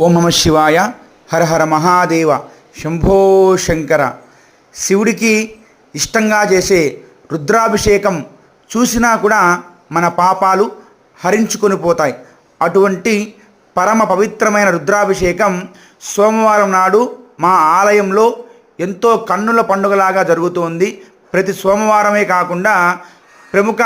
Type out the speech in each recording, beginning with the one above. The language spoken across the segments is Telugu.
ఓం నమ శివాయ. హర హర మహాదేవ. శంభో శంకర. శివుడికి ఇష్టంగా చేసే రుద్రాభిషేకం చూసినా కూడా మన పాపాలు హరించుకొని పోతాయి. అటువంటి పరమ పవిత్రమైన రుద్రాభిషేకం సోమవారం నాడు మా ఆలయంలో ఎంతో కన్నుల పండుగలాగా జరుగుతోంది. ప్రతి సోమవారమే కాకుండా ప్రముఖ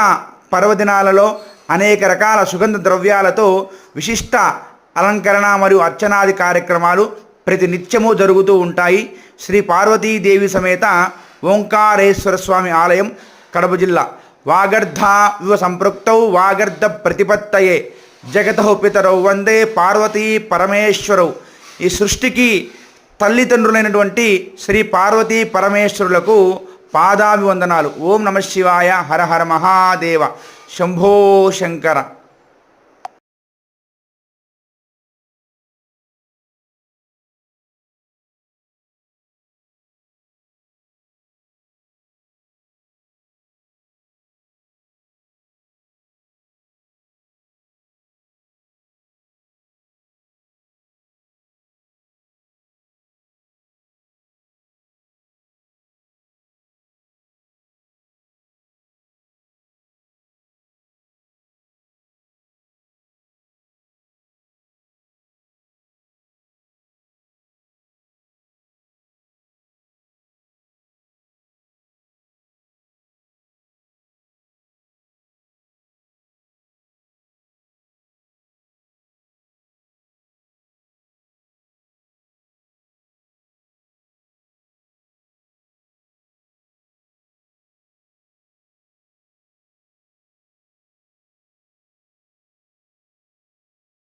పర్వదినాలలో అనేక రకాల సుగంధ ద్రవ్యాలతో విశిష్ట అలంకరణ మరియు అర్చనాది కార్యక్రమాలు ప్రతి నిత్యము జరుగుతూ ఉంటాయి. శ్రీ పార్వతీదేవి సమేత ఓంకారేశ్వర స్వామి ఆలయం, కడప జిల్లా. వాగర్ధ వివ సంపృక్తౌ వాగర్ధ ప్రతిపత్తయే జగతః పితరౌ వందే పార్వతీ పరమేశ్వరౌ. ఈ సృష్టికి తల్లిదండ్రులైనటువంటి శ్రీ పార్వతీ పరమేశ్వరులకు పాదాభివందనాలు. ఓం నమ శివాయ. హర హర మహాదేవ. శంభో శంకర.